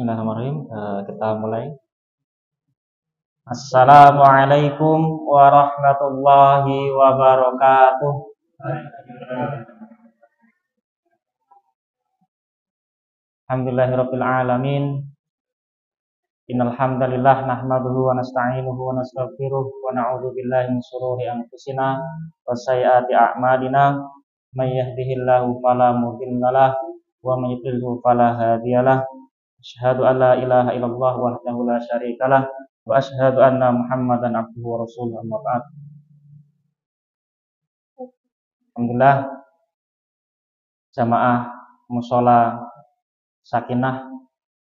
Bismillahirrahmanirrahim. Kita mulai. Assalamualaikum warahmatullahi wabarakatuh. Alhamdulillahirabbil alamin. Innal hamdalillah nahmaduhu wa nasta'inuhu wa nastaghfiruh wa na'udzu billahi min shururi anfusina wa sayyiati a'malina. May yahdihillahu fala mudhillalah wa may yudlilhu fala hadiyalah. Asyhadu an la ilaha illallah wahdahu la syarikalah wa asyhadu anna Muhammadan abduhu wa rasuluhu amma ba'd. Alhamdulillah, jamaah mushola Sakinah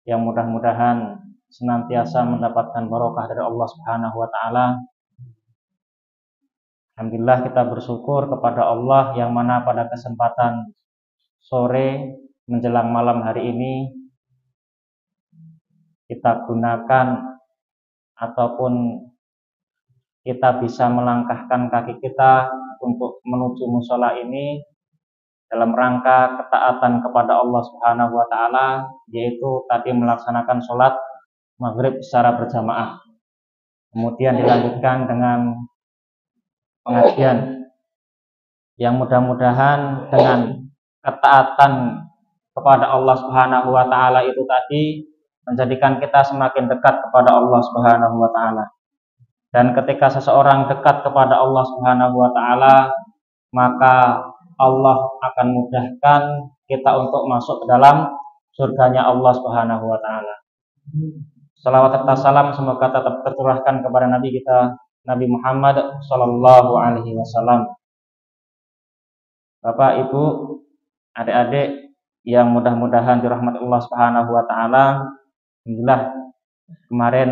yang mudah-mudahan senantiasa mendapatkan barokah dari Allah Subhanahu wa taala. Alhamdulillah, kita bersyukur kepada Allah yang mana pada kesempatan sore menjelang malam hari ini kita gunakan ataupun kita bisa melangkahkan kaki kita untuk menuju mushola ini dalam rangka ketaatan kepada Allah Subhanahu wa taala, yaitu tadi melaksanakan sholat maghrib secara berjamaah. Kemudian dilanjutkan dengan pengajian yang mudah-mudahan dengan ketaatan kepada Allah Subhanahu wa taala itu tadi menjadikan kita semakin dekat kepada Allah Subhanahu wa taala. Dan ketika seseorang dekat kepada Allah Subhanahu wa taala, maka Allah akan mudahkan kita untuk masuk ke dalam surganya Allah Subhanahu wa taala. Salawat serta salam semoga tetap tercurahkan kepada Nabi kita Nabi Muhammad sallallahu alaihi wasallam. Bapak, Ibu, adik-adik yang mudah-mudahan dirahmati Allah Subhanahu wa taala. Alhamdulillah, kemarin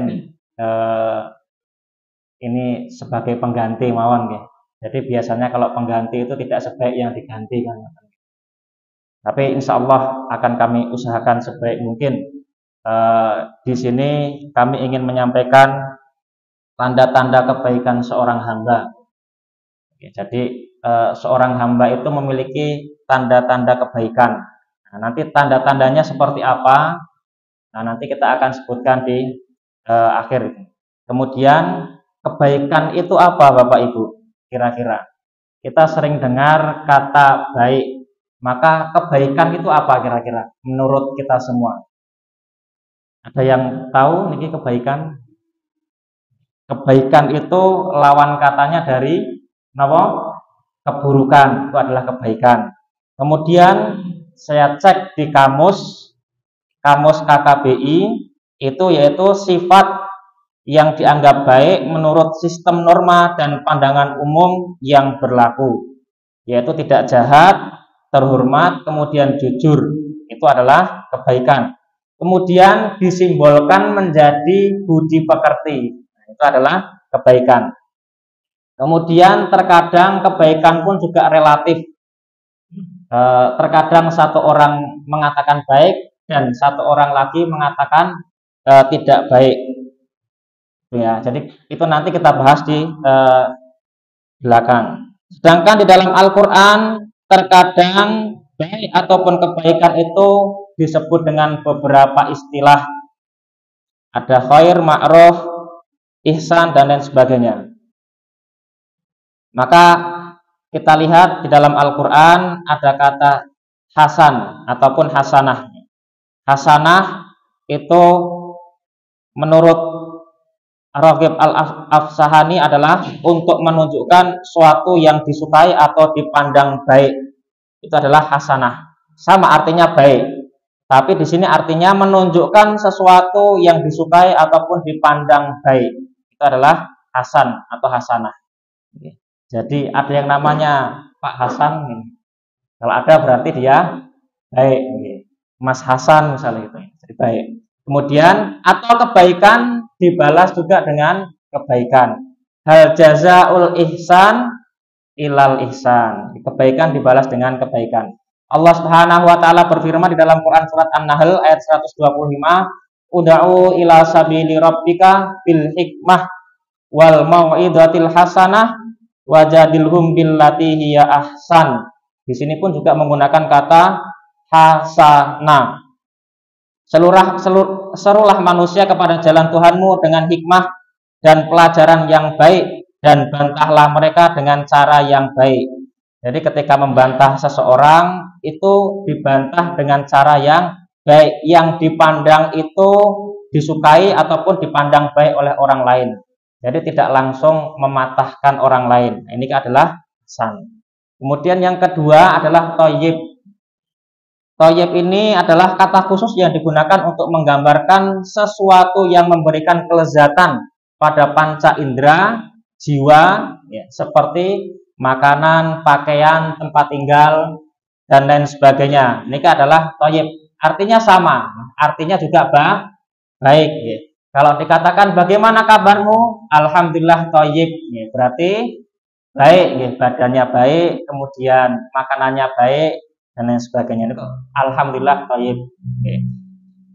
ini sebagai pengganti mawon ya. Jadi biasanya kalau pengganti itu tidak sebaik yang diganti kan. Tapi insya Allah akan kami usahakan sebaik mungkin. Di sini kami ingin menyampaikan tanda-tanda kebaikan seorang hamba. Jadi seorang hamba itu memiliki tanda-tanda kebaikan. Nah, nanti tanda-tandanya seperti apa? Nah, nanti kita akan sebutkan di akhir. Kemudian kebaikan itu apa, Bapak Ibu? Kira-kira kita sering dengar kata baik. Maka kebaikan itu apa kira-kira menurut kita semua? Ada yang tahu niki kebaikan? Kebaikan itu lawan katanya dari napa? Keburukan. Itu adalah kebaikan. Kemudian saya cek di kamus KKBI itu yaitu sifat yang dianggap baik menurut sistem norma dan pandangan umum yang berlaku, yaitu tidak jahat, terhormat, kemudian jujur. Itu adalah kebaikan. Kemudian disimbolkan menjadi budi pekerti. Itu adalah kebaikan. Kemudian terkadang kebaikan pun juga relatif. Terkadang satu orang mengatakan baik dan satu orang lagi mengatakan tidak baik. Ya, jadi itu nanti kita bahas di belakang. Sedangkan di dalam Al-Quran terkadang baik ataupun kebaikan itu disebut dengan beberapa istilah. Ada khair, ma'ruf, ihsan, dan lain sebagainya. Maka kita lihat di dalam Al-Quran ada kata hasan ataupun hasanah. Hasanah itu menurut Raghib Al-Afsahani adalah untuk menunjukkan suatu yang disukai atau dipandang baik. Itu adalah hasanah. Sama artinya baik. Tapi di sini artinya menunjukkan sesuatu yang disukai ataupun dipandang baik. Itu adalah hasan atau hasanah. Jadi ada yang namanya Pak Hasan. Kalau ada berarti dia baik. Mas Hasan misalnya itu. Jadi baik. Kemudian atau kebaikan dibalas juga dengan kebaikan. Hal jazaul ihsan ilal ihsan. Kebaikan dibalas dengan kebaikan. Allah Subhanahu wa taala berfirman di dalam Quran surat An-Nahl ayat 125, "Ud'u ila sabili rabbika bil hikmah wal mau'izatil hasanah wajadilhum billati hiya ahsan." Di sini pun juga menggunakan kata hasanah. Serulah manusia kepada jalan Tuhanmu dengan hikmah dan pelajaran yang baik, dan bantahlah mereka dengan cara yang baik. Jadi ketika membantah seseorang itu dibantah dengan cara yang baik, yang dipandang itu disukai ataupun dipandang baik oleh orang lain. Jadi tidak langsung mematahkan orang lain. Ini adalah hasan. Kemudian yang kedua adalah thayyib. Thayyib ini adalah kata khusus yang digunakan untuk menggambarkan sesuatu yang memberikan kelezatan pada panca indera, jiwa, ya, seperti makanan, pakaian, tempat tinggal, dan lain sebagainya. Ini adalah thayyib. Artinya sama, artinya juga baik. Ya. Kalau dikatakan bagaimana kabarmu, alhamdulillah thayyib, ya, berarti baik, ya, badannya baik, kemudian makanannya baik, dan lain sebagainya. Itu alhamdulillah thayyib. Ya.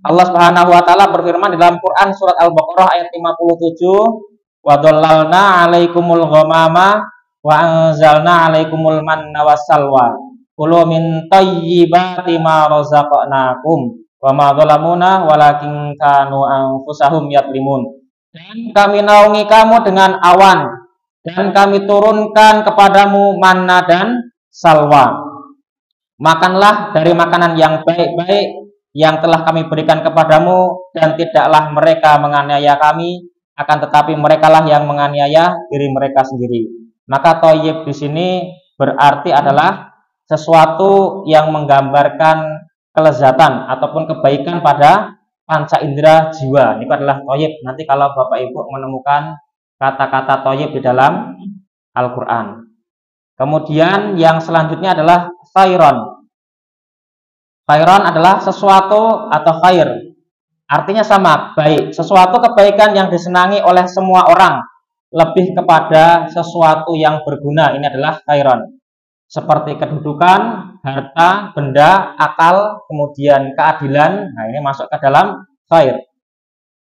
Allah Subhanahu wa taala berfirman di dalam Quran surat Al-Baqarah ayat 57, wa dhallalna 'alaikumul ghamama wa anzalna 'alaikumul manna wassalwa kulu min thayyibati ma razaqnakum wa ma dhalamuna walakin kanu anfusahum yadlimun. Dan kami naungi kamu dengan awan, dan kami turunkan kepadamu manna dan salwa. Makanlah dari makanan yang baik-baik yang telah kami berikan kepadamu, dan tidaklah mereka menganiaya kami, akan tetapi merekalah yang menganiaya diri mereka sendiri. Maka thayyib di sini berarti adalah sesuatu yang menggambarkan kelezatan ataupun kebaikan pada panca indera jiwa. Ini adalah thayyib. Nanti kalau Bapak Ibu menemukan kata-kata thayyib di dalam Al-Qur'an. Kemudian yang selanjutnya adalah khairon. Khairon adalah sesuatu atau khair. Artinya sama, baik. Sesuatu kebaikan yang disenangi oleh semua orang, lebih kepada sesuatu yang berguna. Ini adalah khairon. Seperti kedudukan, harta, benda, akal, kemudian keadilan. Nah, ini masuk ke dalam khair.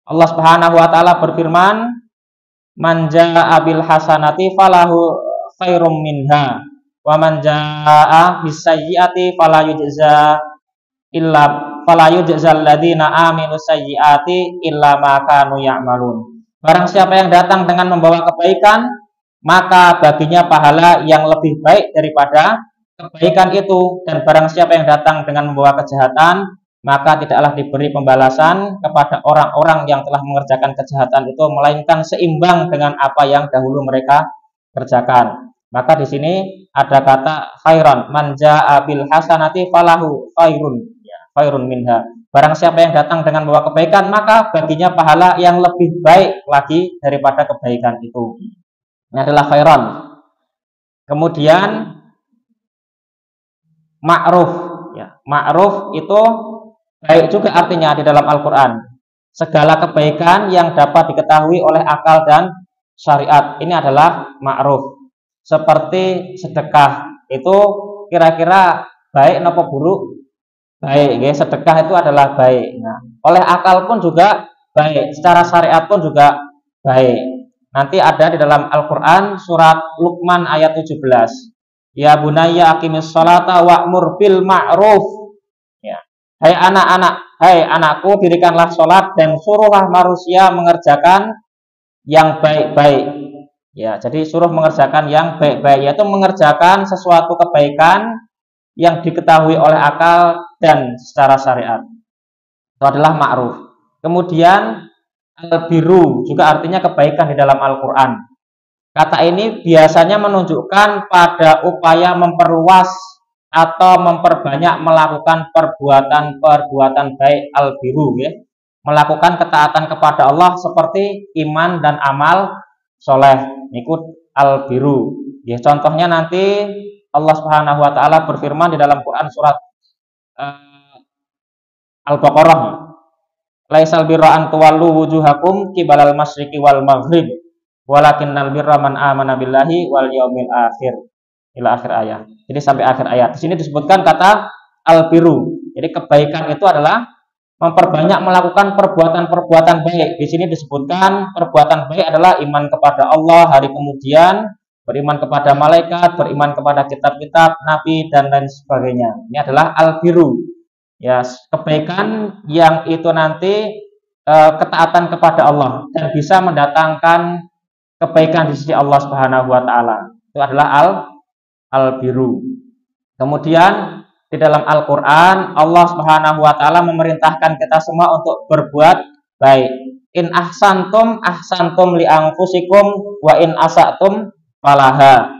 Allah Subhanahu wa taala berfirman, "Man jaa'a bil hasanati falahu khairum minha, wa man jaa'a bis sayyi'ati fala yujzal ladzina aminu sayyi'ati illa ma kanu ya'malun." Barang siapa yang datang dengan membawa kebaikan, maka baginya pahala yang lebih baik daripada kebaikan itu, dan barang siapa yang datang dengan membawa kejahatan, maka tidaklah diberi pembalasan kepada orang-orang yang telah mengerjakan kejahatan itu, melainkan seimbang dengan apa yang dahulu mereka kerjakan. Maka di sini ada kata khairan, man jaa'a bil hasanati falahu khairun, ya, khairun minha. Barang siapa yang datang dengan membawa kebaikan, maka baginya pahala yang lebih baik lagi daripada kebaikan itu. Ini adalah khairan. Kemudian ma'ruf, ya. Ma'ruf itu baik juga artinya di dalam Al-Qur'an. Segala kebaikan yang dapat diketahui oleh akal dan syariat. Ini adalah ma'ruf. Seperti sedekah. Itu kira-kira baik napa buruk? Baik, ya. Sedekah itu adalah baik. Nah, oleh akal pun juga baik, secara syariat pun juga baik. Nanti ada di dalam Al-Qur'an surat Luqman ayat 17. Ya bunayya aqimis sholata wa'mur bil ma'ruf. Ya. Hai anak-anak, hai anakku, dirikanlah sholat dan suruhlah manusia mengerjakan yang baik-baik. Ya, jadi suruh mengerjakan yang baik-baik, yaitu mengerjakan sesuatu kebaikan yang diketahui oleh akal dan secara syariat. Itu adalah ma'ruf. Kemudian al-biru juga artinya kebaikan di dalam Al-Qur'an. Kata ini biasanya menunjukkan pada upaya memperluas atau memperbanyak melakukan perbuatan-perbuatan baik, al-biru, ya. Melakukan ketaatan kepada Allah seperti iman dan amal soleh. Ikut al-biru. Ya, contohnya nanti Allah Subhanahu wa taala berfirman di dalam Quran surat Al-Baqarah. Laisal birra an tuwallu wujuhakum qibalal masyriqi wal maghrib walakinnal birra man amana billahi wal yaumil akhir. Ila akhir ayat. Jadi sampai akhir ayat. Di sini disebutkan kata al-biru. Jadi kebaikan itu adalah memperbanyak melakukan perbuatan-perbuatan baik. Di sini disebutkan perbuatan baik adalah iman kepada Allah, hari kemudian, beriman kepada malaikat, beriman kepada kitab-kitab, nabi, dan lain sebagainya. Ini adalah al-biru. Ya, kebaikan yang itu nanti ketaatan kepada Allah dan bisa mendatangkan kebaikan di sisi Allah Subhanahu wa taala. Itu adalah al-biru. Kemudian di dalam Al-Qur'an Allah Subhanahu wa taala memerintahkan kita semua untuk berbuat baik. In ahsantum ahsantum li anfusikum wa in asatum falaha.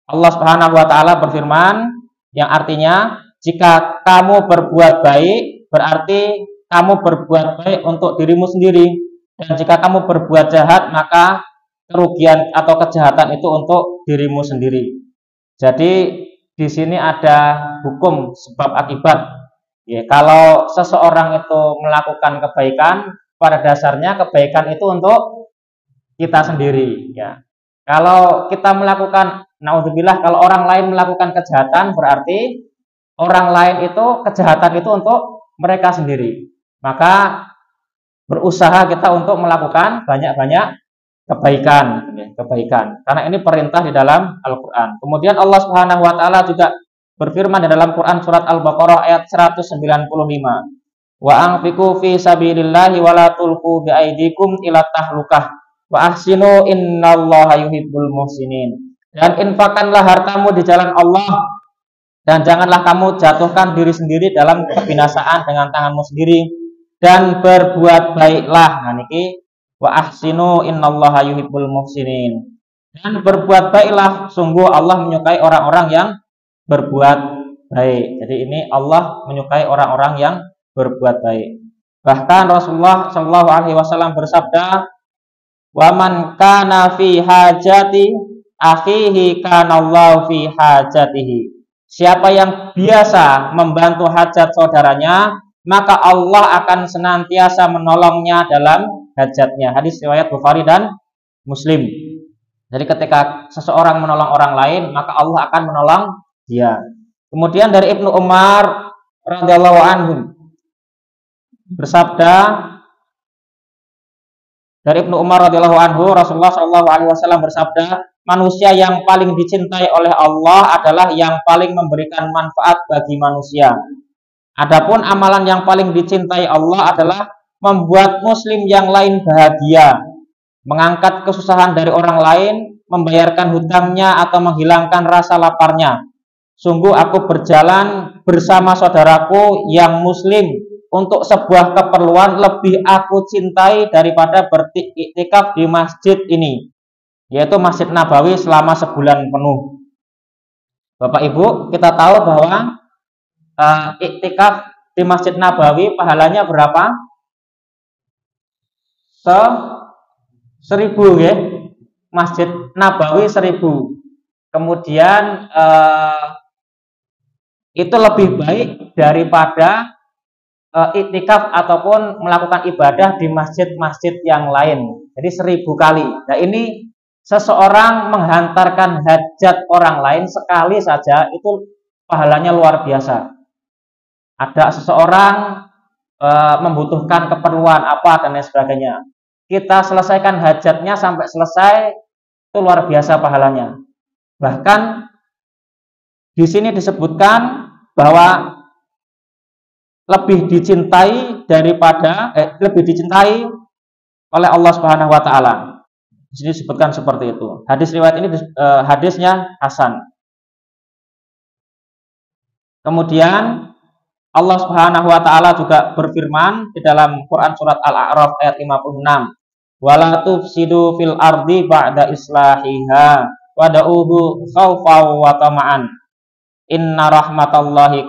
Allah Subhanahu wa taala berfirman yang artinya jika kamu berbuat baik berarti kamu berbuat baik untuk dirimu sendiri, dan jika kamu berbuat jahat maka kerugian atau kejahatan itu untuk dirimu sendiri. Jadi di sini ada hukum sebab akibat. Ya, kalau seseorang itu melakukan kebaikan, pada dasarnya kebaikan itu untuk kita sendiri. Ya. Kalau kita melakukan, naudzubillah, kalau orang lain melakukan kejahatan, berarti orang lain itu kejahatan itu untuk mereka sendiri. Maka berusaha kita untuk melakukan banyak-banyak kebaikan, karena ini perintah di dalam Al-Qur'an. Kemudian Allah Subhanahu wa taala juga berfirman di dalam Quran surat Al-Baqarah ayat 195. Wa anfiqu fi sabilillahi wa la tulqu bi aidikum ila tahlukah wa ahsinu innallaha yuhibbul muhsinin. Dan infakkanlah hartamu di jalan Allah dan janganlah kamu jatuhkan diri sendiri dalam kebinasaan dengan tanganmu sendiri, dan berbuat baiklah. Nah niki wa ahsinu innallaha yuhibbul muhsinin. Dan berbuat baiklah, sungguh Allah menyukai orang-orang yang berbuat baik. Jadi ini Allah menyukai orang-orang yang berbuat baik. Bahkan Rasulullah Shallallahu alaihi wasallam bersabda, "Wa man kana fi hajati akhihi kanallahu fi hajatihi." Siapa yang biasa membantu hajat saudaranya, maka Allah akan senantiasa menolongnya dalam hajatnya. Hadis riwayat Bukhari dan Muslim. Jadi ketika seseorang menolong orang lain, maka Allah akan menolong dia. Kemudian dari Ibnu Umar radhiyallahu anhu bersabda, dari Ibnu Umar radhiyallahu anhu, Rasulullah shallallahu alaihi wasallam bersabda, manusia yang paling dicintai oleh Allah adalah yang paling memberikan manfaat bagi manusia. Adapun amalan yang paling dicintai Allah adalah membuat muslim yang lain bahagia, mengangkat kesusahan dari orang lain, membayarkan hutangnya atau menghilangkan rasa laparnya. Sungguh aku berjalan bersama saudaraku yang muslim untuk sebuah keperluan lebih aku cintai daripada beriktikaf di masjid ini, yaitu Masjid Nabawi selama sebulan penuh. Bapak Ibu, kita tahu bahwa iktikaf di Masjid Nabawi pahalanya berapa? 1000 ya. Masjid Nabawi 1000. Kemudian itu lebih baik daripada iktikaf ataupun melakukan ibadah di masjid-masjid yang lain. Jadi 1000 kali. Nah ini seseorang menghantarkan hajat orang lain sekali saja itu pahalanya luar biasa. Ada seseorang membutuhkan keperluan apa dan lain sebagainya, kita selesaikan hajatnya sampai selesai, itu luar biasa pahalanya. Bahkan di sini disebutkan bahwa lebih dicintai daripada lebih dicintai oleh Allah Subhanahu wa taala. Di sini disebutkan seperti itu. Hadis riwayat ini hadisnya hasan. Kemudian Allah Subhanahu wa taala juga berfirman di dalam Quran surat Al-A'raf ayat 56. Wala tufsidu fil ardi ba'da islahiha wad'uhu khaufan wa tama'an. Inna rahmatallahi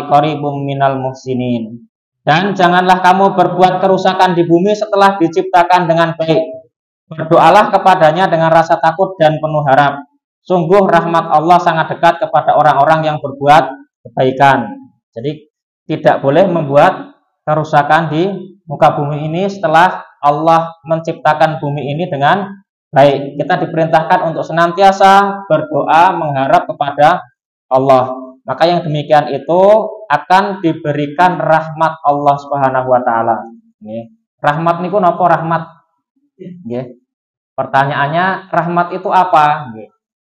qaribum minal muhsinin. Dan janganlah kamu berbuat kerusakan di bumi setelah diciptakan dengan baik. Berdoalah kepadanya dengan rasa takut dan penuh harap. Sungguh rahmat Allah sangat dekat kepada orang-orang yang berbuat kebaikan. Jadi tidak boleh membuat kerusakan di muka bumi ini setelah Allah menciptakan bumi ini dengan baik. Kita diperintahkan untuk senantiasa berdoa mengharap kepada Allah. Maka yang demikian itu akan diberikan rahmat Allah Subhanahu wa taala. Rahmat niku napa rahmat? Pertanyaannya, rahmat itu apa?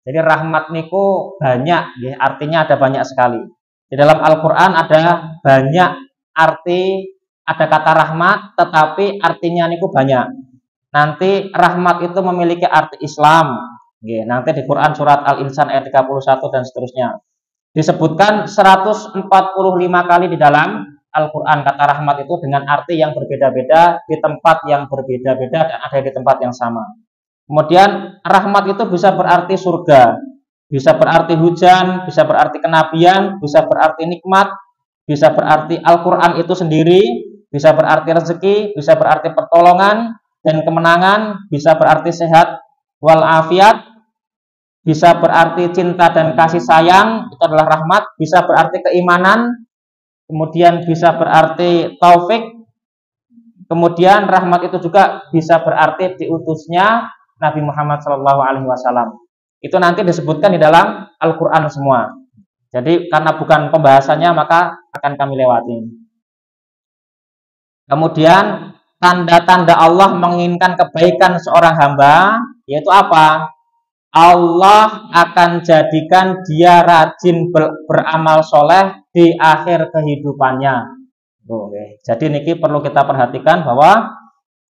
Jadi rahmat niku banyak, nggih, artinya ada banyak sekali. Di dalam Al-Qur'an ada banyak arti, ada kata rahmat, tetapi artinya niku banyak. Nanti rahmat itu memiliki arti Islam. Nggih, nanti di Quran surat Al-Insan ayat 31 dan seterusnya. Disebutkan 145 kali di dalam Al-Quran kata rahmat itu dengan arti yang berbeda-beda, di tempat yang berbeda-beda, dan ada di tempat yang sama. Kemudian rahmat itu bisa berarti surga, bisa berarti hujan, bisa berarti kenabian, bisa berarti nikmat, bisa berarti Al-Quran itu sendiri, bisa berarti rezeki, bisa berarti pertolongan dan kemenangan, bisa berarti sehat walafiat, bisa berarti cinta dan kasih sayang, itu adalah rahmat, bisa berarti keimanan, kemudian bisa berarti taufik, kemudian rahmat itu juga bisa berarti diutusnya Nabi Muhammad SAW. Itu nanti disebutkan di dalam Al-Quran semua. Jadi karena bukan pembahasannya maka akan kami lewati. Kemudian tanda-tanda Allah menginginkan kebaikan seorang hamba, yaitu apa? Allah akan jadikan dia rajin beramal soleh di akhir kehidupannya. Oke. Jadi niki perlu kita perhatikan bahwa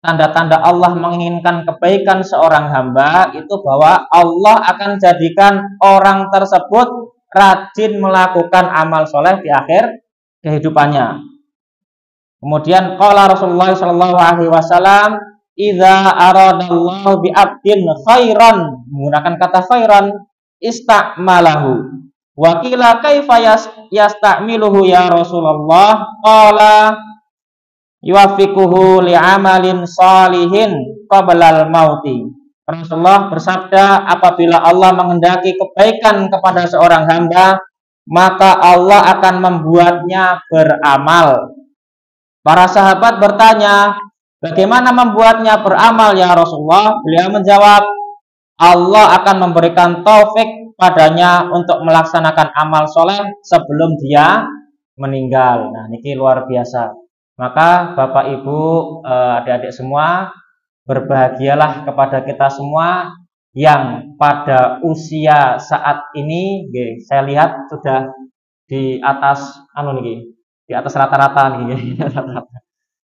tanda-tanda Allah menginginkan kebaikan seorang hamba itu bahwa Allah akan jadikan orang tersebut rajin melakukan amal soleh di akhir kehidupannya. Kemudian qala Rasulullah SAW, idza aradallahu bi 'abdin khairan, menggunakan kata khairan, ista'malahu. Wa qila kaifa yasta'miluhu ya Rasulullah? Qala yuwaffiquhu li'amalin shalihin qablal mauti. Rasulullah bersabda, apabila Allah menghendaki kebaikan kepada seorang hamba, maka Allah akan membuatnya beramal. Para sahabat bertanya, bagaimana membuatnya beramal ya Rasulullah? Beliau menjawab, Allah akan memberikan taufik padanya untuk melaksanakan amal soleh sebelum dia meninggal. Nah, ini luar biasa. Maka Bapak Ibu, adik-adik semua, berbahagialah kepada kita semua yang pada usia saat ini, saya lihat sudah di atas di atas rata-rata nih.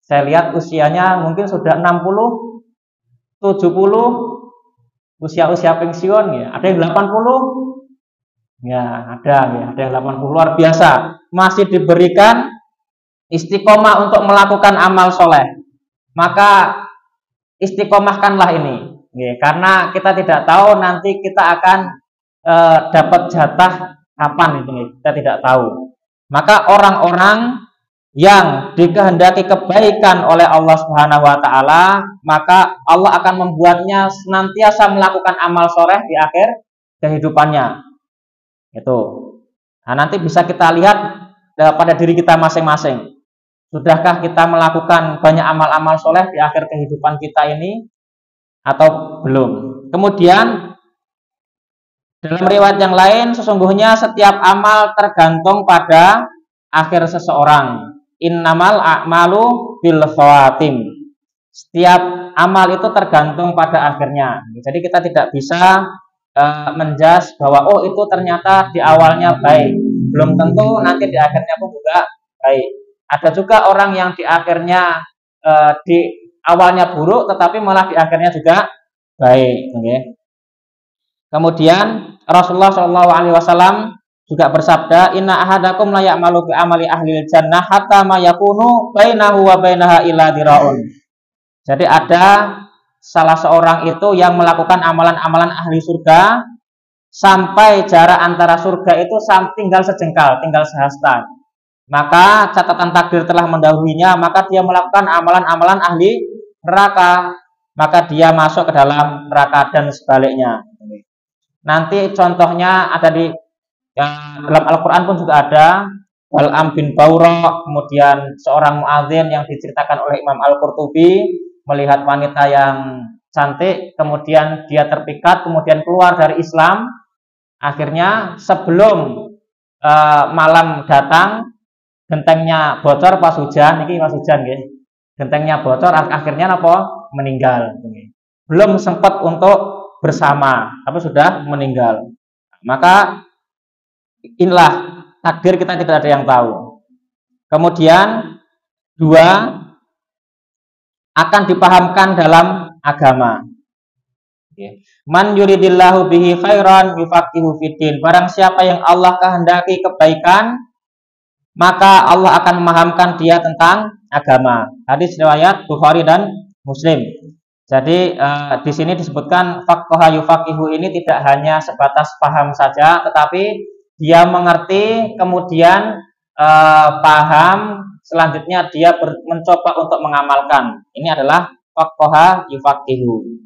Saya lihat usianya mungkin sudah 60, 70, usia-usia pensiun ya. Ada yang 80. Ya, ada yang 80, luar biasa. Masih diberikan istiqomah untuk melakukan amal soleh. Maka istiqomahkanlah ini. Ya, karena kita tidak tahu nanti kita akan dapat jatah kapan itu, kita tidak tahu. Maka orang-orang yang dikehendaki kebaikan oleh Allah Subhanahu wa taala, maka Allah akan membuatnya senantiasa melakukan amal soleh di akhir kehidupannya. Itu. Nah, nanti bisa kita lihat pada diri kita masing-masing. Sudahkah kita melakukan banyak amal-amal soleh di akhir kehidupan kita ini atau belum? Kemudian dalam riwayat yang lain, sesungguhnya setiap amal tergantung pada akhir seseorang. Innamal a'malu bil khawatim. Setiap amal itu tergantung pada akhirnya. Jadi kita tidak bisa menjudge bahwa oh itu ternyata di awalnya baik, belum tentu nanti di akhirnya pun juga baik. Ada juga orang yang di akhirnya di awalnya buruk, tetapi malah di akhirnya juga baik. Okay. Kemudian Rasulullah SAW juga bersabda, inna ahadakum la ya'malu bi amali ahlil jannah hatta ma yakunu bainahu wa bainaha illa diraun. Jadi ada salah seorang itu yang melakukan amalan-amalan ahli surga sampai jarak antara surga itu tinggal sejengkal, tinggal sehasta. Maka catatan takdir telah mendahulunya, maka dia melakukan amalan-amalan ahli neraka, maka dia masuk ke dalam neraka dan sebaliknya. Nanti contohnya ada di dalam Al-Quran pun juga ada Bal'am bin Baura, kemudian seorang muadzin yang diceritakan oleh Imam Al-Qurtubi melihat wanita yang cantik, kemudian dia terpikat, kemudian keluar dari Islam. Akhirnya sebelum malam datang, gentengnya bocor pas hujan, gentengnya bocor, akhirnya apa? Meninggal. Belum sempat untuk bersama, tapi sudah meninggal. Maka inilah takdir, kita tidak ada yang tahu. Kemudian dua, akan dipahamkan dalam agama. Man yuridillahu bihi khairan yufaqihu fiddin. Barang siapa yang Allah kehendaki kebaikan, maka Allah akan memahamkan dia tentang agama. Hadis riwayat Bukhari dan Muslim. Jadi di sini disebutkan faqaha yufaqihu ini tidak hanya sebatas paham saja, tetapi dia mengerti, kemudian paham, selanjutnya dia mencoba untuk mengamalkan. Ini adalah faqaha yufaqihu.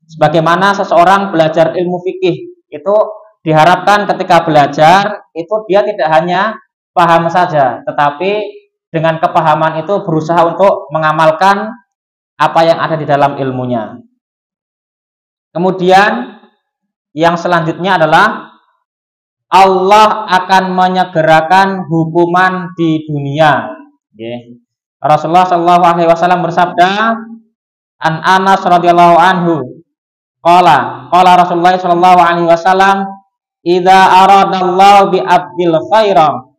Sebagaimana seseorang belajar ilmu fikih, itu diharapkan ketika belajar itu dia tidak hanya paham saja, tetapi dengan kepahaman itu berusaha untuk mengamalkan apa yang ada di dalam ilmunya. Kemudian yang selanjutnya adalah Allah akan menyegerakan hukuman di dunia. Rasulullah Shallallahu Alaihi Wasallam bersabda, an Anas radhiyallahu anhu, qala Rasulullah Shallallahu Alaihi Wasallam, idza aradallahu bi abdil khairan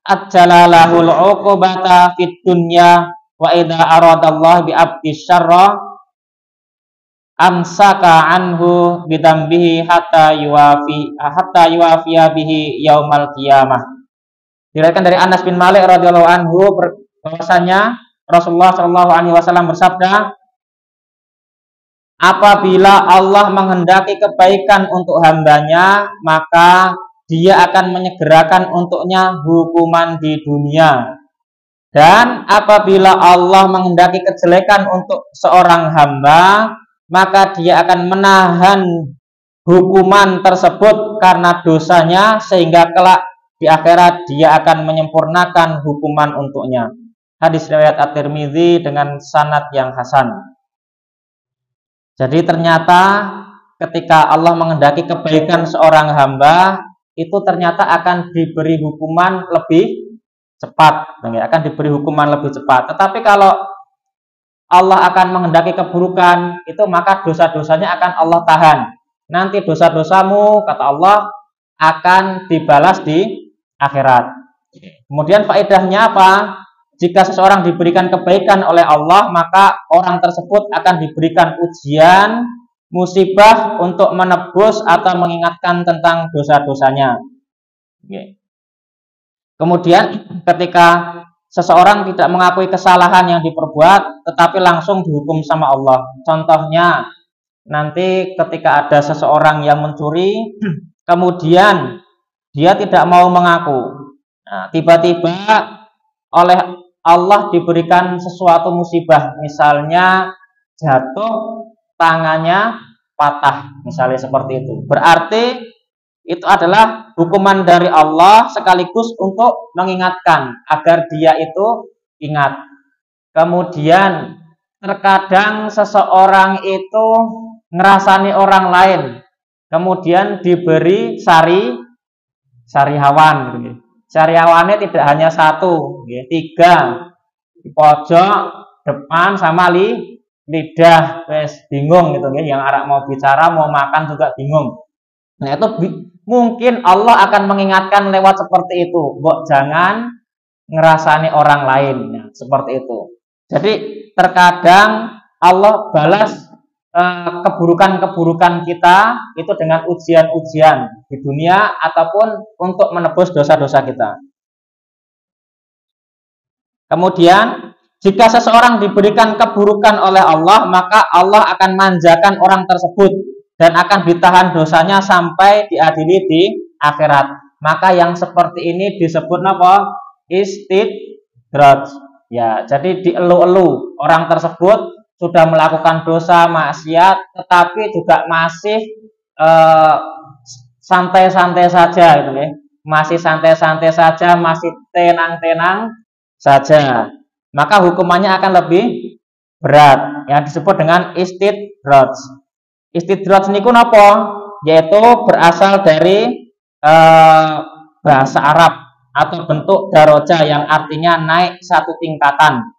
ajjalalahul uqubata fid dunya wa idza aradallahu bi abdis syarra amsaka anhu bidambihi hatta yuwafiya bihi yaumal qiyamah. Diriwayatkan dari Anas bin Malik radhiyallahu anhu bahwasanya Rasulullah Shallallahu Alaihi Wasallam bersabda, apabila Allah menghendaki kebaikan untuk hambanya, maka dia akan menyegerakan untuknya hukuman di dunia. Dan apabila Allah menghendaki kejelekan untuk seorang hamba, maka dia akan menahan hukuman tersebut karena dosanya, sehingga kelak di akhirat dia akan menyempurnakan hukuman untuknya. Hadis riwayat At-Tirmidzi dengan sanad yang hasan. Jadi ternyata ketika Allah menghendaki kebaikan seorang hamba, itu ternyata akan diberi hukuman lebih cepat, akan diberi hukuman lebih cepat. Tetapi kalau Allah akan menghendaki keburukan, itu maka dosa-dosanya akan Allah tahan. Nanti dosa-dosamu, kata Allah, akan dibalas di akhirat. Kemudian faedahnya apa? Jika seseorang diberikan kebaikan oleh Allah, maka orang tersebut akan diberikan ujian, musibah untuk menebus atau mengingatkan tentang dosa-dosanya. Kemudian ketika seseorang tidak mengakui kesalahan yang diperbuat, tetapi langsung dihukum sama Allah. Contohnya, nanti ketika ada seseorang yang mencuri, kemudian dia tidak mau mengaku. Nah, tiba-tiba oleh Allah diberikan sesuatu musibah, misalnya jatuh, tangannya patah, misalnya seperti itu. Berarti itu adalah hukuman dari Allah sekaligus untuk mengingatkan agar dia itu ingat. Kemudian terkadang seseorang itu ngerasani orang lain, kemudian diberi sariawan. Sariawannya tidak hanya satu, 3, di pojok, depan, sama lidah. Wes bingung gitu, yang arek mau bicara, mau makan juga bingung. Nah itu mungkin Allah akan mengingatkan lewat seperti itu, Mbok jangan ngerasani orang lain, ya, seperti itu. Jadi terkadang Allah balas keburukan-keburukan kita itu dengan ujian-ujian di dunia ataupun untuk menebus dosa-dosa kita. Kemudian jika seseorang diberikan keburukan oleh Allah, maka Allah akan manjakan orang tersebut dan akan ditahan dosanya sampai diadili di akhirat. Maka yang seperti ini disebut apa? Istidraj. Ya, jadi dielu-elu. Orang tersebut sudah melakukan dosa maksiat, tetapi juga masih santai-santai saja, gitu ya. Masih santai-santai saja, masih tenang-tenang saja. Maka hukumannya akan lebih berat, yang disebut dengan istidraj. Istidraj niku napa? Yaitu berasal dari bahasa Arab atau bentuk daroja yang artinya naik satu tingkatan.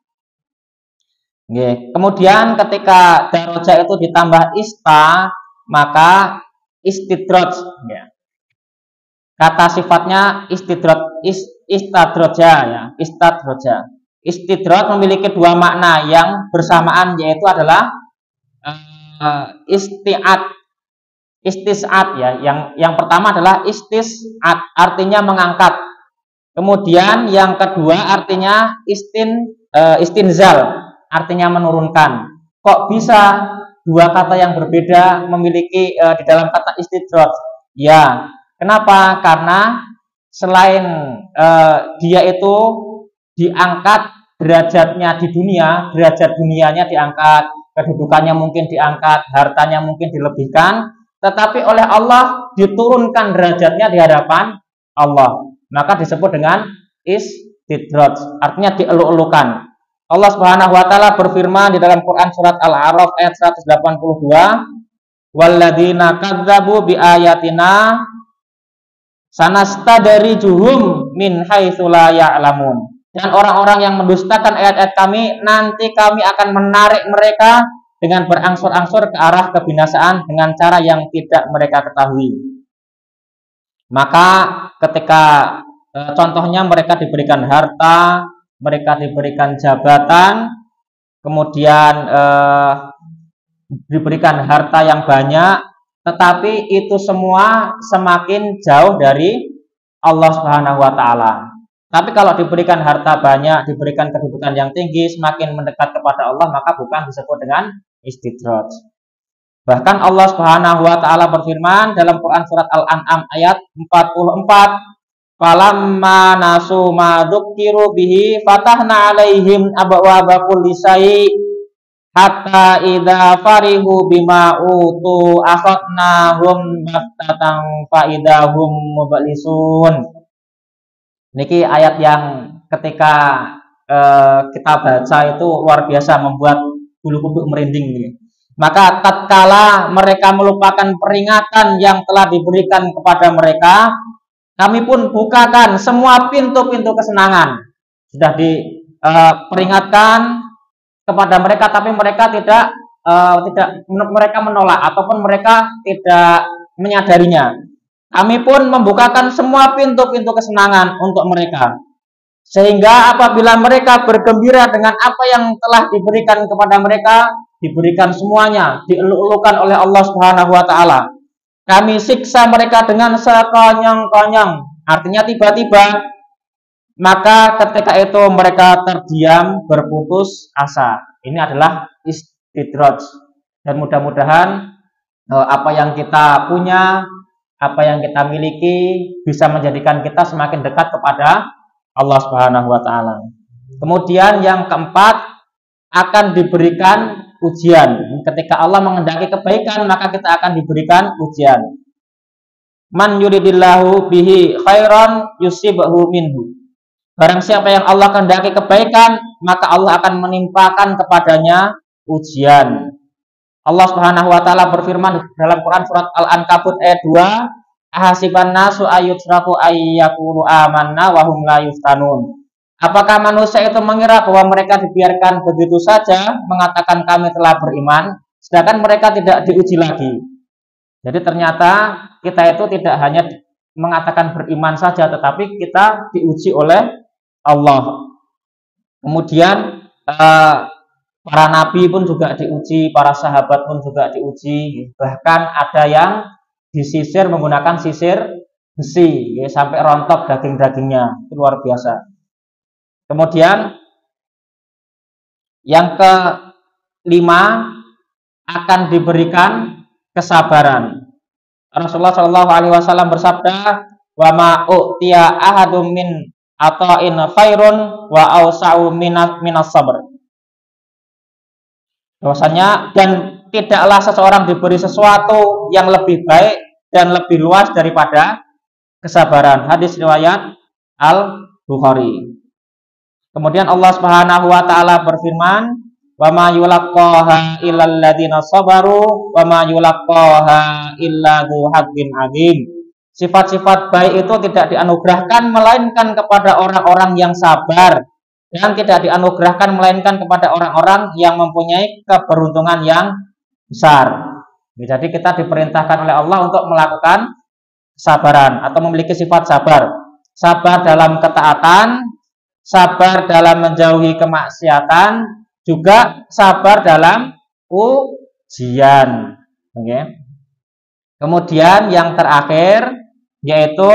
Nggih. Kemudian ketika darajah itu ditambah ista, maka istidraj, ya. Kata sifatnya istadroja, ya, istadroja. Istidraj memiliki dua makna yang bersamaan, yaitu adalah istisat, ya. Yang pertama adalah istisat, artinya mengangkat. Kemudian yang kedua artinya istinzal, artinya menurunkan. Kok bisa dua kata yang berbeda memiliki di dalam kata istidraj? Ya, kenapa? Karena selain dia itu diangkat derajatnya di dunia, derajat dunianya diangkat, kedudukannya mungkin diangkat, hartanya mungkin dilebihkan, tetapi oleh Allah diturunkan derajatnya di hadapan Allah. Maka disebut dengan istidraj, artinya dieluk-elukan. Allah Subhanahu wa taala berfirman di dalam Quran surat Al-A'raf ayat 182, "Walladzina kadzdzabu biayatina sanastadrijuhum min haitsu la ya'lamun." Dan orang-orang yang mendustakan ayat-ayat kami, nanti kami akan menarik mereka dengan berangsur-angsur ke arah kebinasaan dengan cara yang tidak mereka ketahui. Maka ketika contohnya mereka diberikan harta, mereka diberikan jabatan, kemudian diberikan harta yang banyak, tetapi itu semua semakin jauh dari Allah Subhanahu wa taala. Tapi kalau diberikan harta banyak, diberikan kedudukan yang tinggi, semakin mendekat kepada Allah, maka bukan disebut dengan istidraj. Bahkan Allah Subhanahu wa taala berfirman dalam Quran surat Al-An'am ayat 44, "Falamma nasu ma dzukiru bihi fatahna 'alaihim abwaaba kulli syai' hatta idza farihu bima utu akhadnahum baktatan fa idahum mublisun." Niki ayat yang ketika kita baca itu luar biasa, membuat bulu kuduk merinding nih. Maka tatkala mereka melupakan peringatan yang telah diberikan kepada mereka, kami pun bukakan semua pintu-pintu kesenangan. Sudah diperingatkan kepada mereka, tapi mereka tidak mereka menolak ataupun mereka tidak menyadarinya. Kami pun membukakan semua pintu-pintu kesenangan untuk mereka, sehingga apabila mereka bergembira dengan apa yang telah diberikan kepada mereka, diberikan semuanya, dieluk-elukan oleh Allah Subhanahu wa taala, kami siksa mereka dengan sekonyong-konyong, artinya tiba-tiba. Maka ketika itu mereka terdiam, berputus asa. Ini adalah istidraj. Dan mudah-mudahan apa yang kita punya, apa yang kita miliki bisa menjadikan kita semakin dekat kepada Allah Subhanahu wa taala. Kemudian yang keempat, akan diberikan ujian. Ketika Allah mengendaki kebaikan, maka kita akan diberikan ujian. Man yuridillahu bihi khairan yusibhu minhu. Barang siapa yang Allah kehendaki kebaikan, maka Allah akan menimpakan kepadanya ujian. Allah Subhanahu wa taala berfirman dalam Quran surat Al-Ankabut ayat 2, "Ahasiban nasu ayyutraku ayyaqulu amanna wa hum la yuftanun." Apakah manusia itu mengira bahwa mereka dibiarkan begitu saja mengatakan kami telah beriman, sedangkan mereka tidak diuji lagi. Jadi ternyata kita itu tidak hanya mengatakan beriman saja, tetapi kita diuji oleh Allah. Kemudian para nabi pun juga diuji, para sahabat pun juga diuji. Bahkan ada yang disisir menggunakan sisir besi, ya, sampai rontok daging-dagingnya. Itu luar biasa. Kemudian yang kelima, akan diberikan kesabaran. Rasulullah Shallallahu Alaihi Wasallam bersabda, "Wa ma u'tiya ahadum min ata'in khairun wa awsa'u minas sabr." Bahwasanya dan tidaklah seseorang diberi sesuatu yang lebih baik dan lebih luas daripada kesabaran. Hadis riwayat Al-Bukhari. Kemudian Allah Subhanahu wa taala berfirman, "Wa ma yulaqqaha illal ladzina sabaru wa ma yulaqqaha illa dzu hazzin 'adzim." Sifat-sifat baik itu tidak dianugerahkan melainkan kepada orang-orang yang sabar, dan tidak dianugerahkan melainkan kepada orang-orang yang mempunyai keberuntungan yang besar. Jadi kita diperintahkan oleh Allah untuk melakukan kesabaran atau memiliki sifat sabar. Sabar dalam ketaatan, sabar dalam menjauhi kemaksiatan, juga sabar dalam ujian. Okay. Kemudian yang terakhir yaitu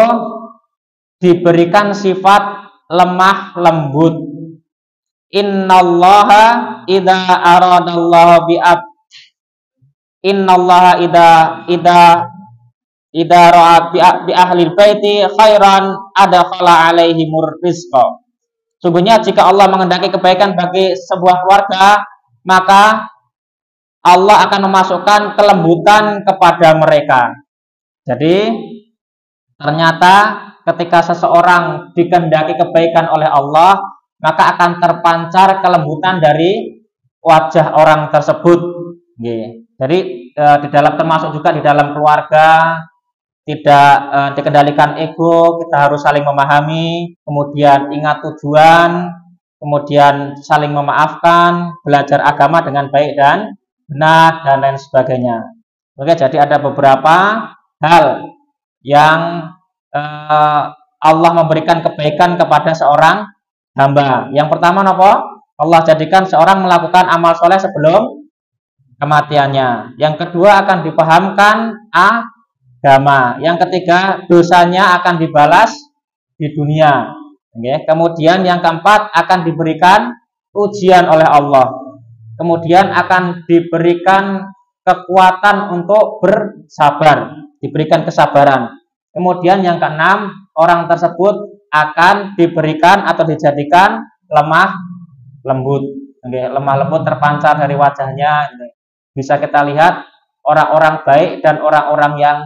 diberikan sifat lemah lembut. Innallaha idza aradallahu Innallaha idza ra'a bi ahlil baiti khairan adkhala alaihimur rizqa. Sungguhnya jika Allah menghendaki kebaikan bagi sebuah keluarga, maka Allah akan memasukkan kelembutan kepada mereka. Jadi ternyata ketika seseorang dikehendaki kebaikan oleh Allah, maka akan terpancar kelembutan dari wajah orang tersebut. Jadi di dalam termasuk juga di dalam keluarga tidak dikendalikan ego, kita harus saling memahami, kemudian ingat tujuan, kemudian saling memaafkan, belajar agama dengan baik dan benar dan lain sebagainya. Oke, jadi ada beberapa hal yang Allah memberikan kebaikan kepada seorang hamba. Yang pertama apa? Allah jadikan seorang melakukan amal soleh sebelum kematiannya. Yang kedua akan dipahamkan agama. Yang ketiga dosanya akan dibalas di dunia. Oke. Kemudian yang keempat akan diberikan ujian oleh Allah. Kemudian akan diberikan kekuatan untuk bersabar, diberikan kesabaran. Kemudian yang keenam, orang tersebut akan diberikan atau dijadikan lemah lembut. Lemah lembut terpancar dari wajahnya. Bisa kita lihat orang-orang baik dan orang-orang yang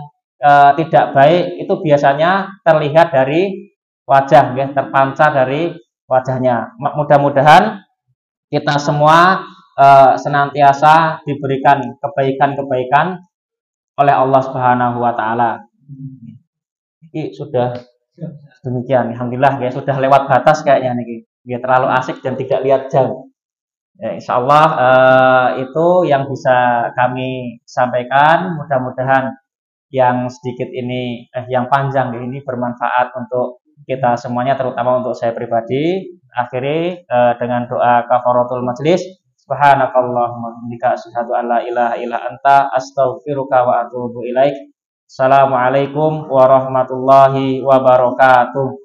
tidak baik itu biasanya terlihat dari wajah, terpancar dari wajahnya. Mudah-mudahan kita semua senantiasa diberikan kebaikan-kebaikan oleh Allah Subhanahu wa taala. Ini sudah demikian. Alhamdulillah ya, sudah lewat batas kayaknya nih. Ya, terlalu asik dan tidak lihat jam. Ya, insya Allah itu yang bisa kami sampaikan. Mudah-mudahan yang sedikit ini yang panjang ini bermanfaat untuk kita semuanya, terutama untuk saya pribadi. Akhiri dengan doa kafaratul majlis. Subhanakallahumma bihamdika asyhadu an la ilaha illa anta astaghfiruka wa atubu ilaik. Assalamualaikum warahmatullahi wabarakatuh.